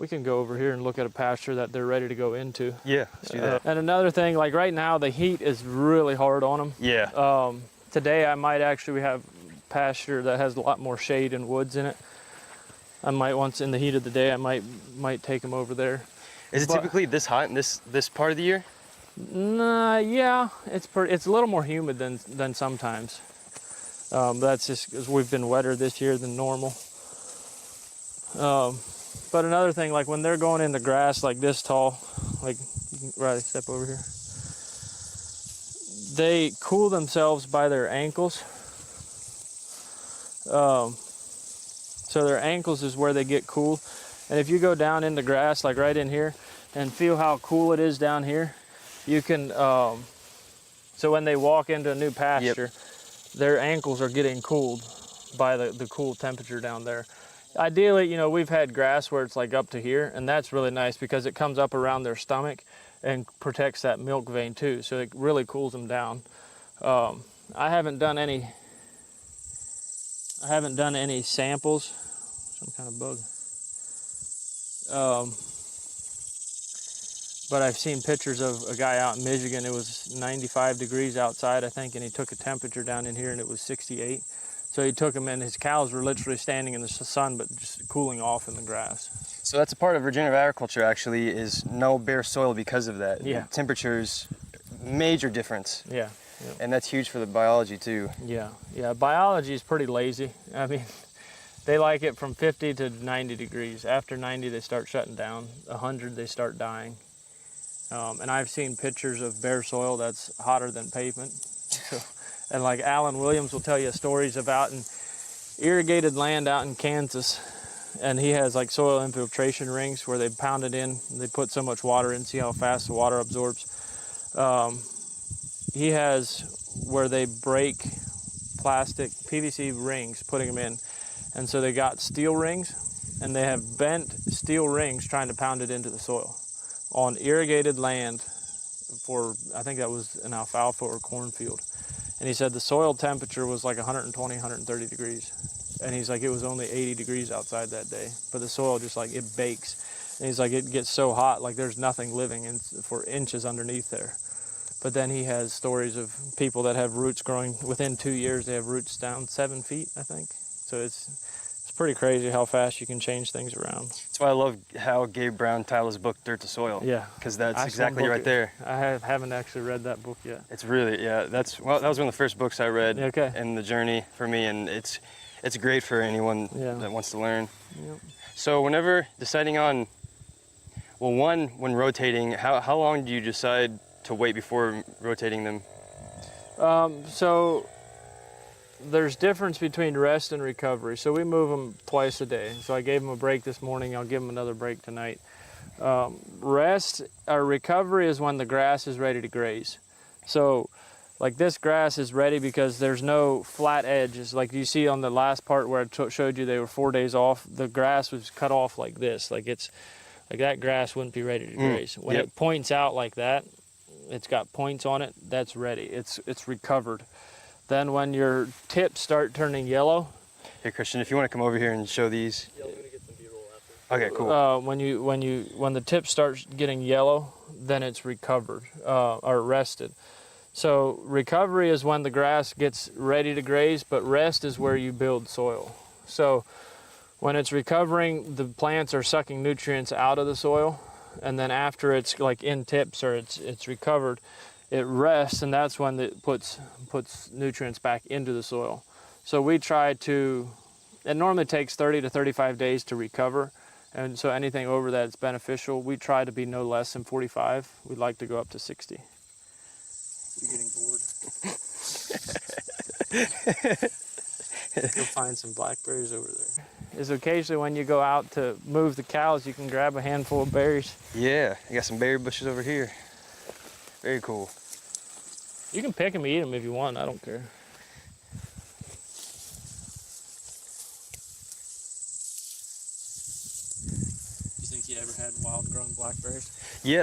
We can go over here and look at a pasture that they're ready to go into. Yeah, let's do that. And another thing, like right now, the heat is really hard on them. Yeah. Today I might actually have pasture that has a lot more shade and woods in it. I might, once in the heat of the day, I might take them over there. Is it typically this hot in this part of the year? Nah, yeah, it's a little more humid than sometimes. That's just because we've been wetter this year than normal. But another thing, like when they're going into grass like this tall, like you can Riley, step over here. They cool themselves by their ankles. So their ankles is where they get cool. And if you go down in the grass, like right in here, and feel how cool it is down here, you can, so when they walk into a new pasture, their ankles are getting cooled by the cool temperature down there. Ideally, you know, we've had grass where it's like up to here, and that's really nice because it comes up around their stomach and protects that milk vein too, so it really cools them down. I haven't done any samples. Some kind of bug. But I've seen pictures of a guy out in Michigan. It was 95 degrees outside, I think, and he took a temperature down in here and it was 68. So he took them, and his cows were literally standing in the sun, but just cooling off in the grass. So that's a part of regenerative agriculture, actually, is no bare soil because of that. Yeah. Temperatures, major difference. Yeah. And that's huge for the biology too. Yeah. Biology is pretty lazy. I mean, they like it from 50 to 90 degrees. After 90, they start shutting down. 100, they start dying. And I've seen pictures of bare soil that's hotter than pavement. So, and like Alan Williams will tell you stories about in irrigated land out in Kansas, and he has like soil infiltration rings where they pound it in, they put so much water in, see how fast the water absorbs. He has where they break plastic PVC rings, putting them in, and so they got steel rings, and they have bent steel rings trying to pound it into the soil on irrigated land for, I think that was an alfalfa or cornfield. And he said the soil temperature was like 120, 130 degrees. And he's like, it was only 80 degrees outside that day, but the soil just like, it bakes. And he's like, it gets so hot, like there's nothing living for inches underneath there. But then he has stories of people that have roots growing within 2 years, they have roots down 7 feet, I think. So it's pretty crazy how fast you can change things around. That's why I love how Gabe Brown titled his book Dirt to Soil. Yeah. Because that's exactly right there. I haven't actually read that book yet. It's really, that was one of the first books I read in the journey for me, and it's great for anyone that wants to learn. Yep. So whenever deciding on, well, when rotating, how long do you decide to wait before rotating them? So there's difference between rest and recovery. So we move them twice a day. So I gave them a break this morning. I'll give them another break tonight. Rest or recovery is when the grass is ready to graze. So like this grass is ready because there's no flat edges. Like you see on the last part where I showed you they were 4 days off, the grass was cut off like this. Like it's like that grass wouldn't be ready to graze. When it points out like that, it's got points on it, that's ready. It's recovered. Then when your tips start turning yellow. Hey Christian, if you want to come over here and show these. Yeah, I'm gonna get some B-roll after. Okay, cool. When the tip starts getting yellow, then it's recovered or rested. So recovery is when the grass gets ready to graze, but rest is where you build soil. So when it's recovering, the plants are sucking nutrients out of the soil, and then after it's like in tips or it's recovered, it rests, and that's when it puts nutrients back into the soil. So we try to, it normally takes 30 to 35 days to recover, and so anything over that is beneficial. We try to be no less than 45. We'd like to go up to 60. You're getting bored. You'll find some blackberries over there. Is occasionally when you go out to move the cows, you can grab a handful of berries. Yeah, I got some berry bushes over here. Very cool. You can pick them and eat them if you want, I don't care. You think you ever had wild grown blackberries? Yeah,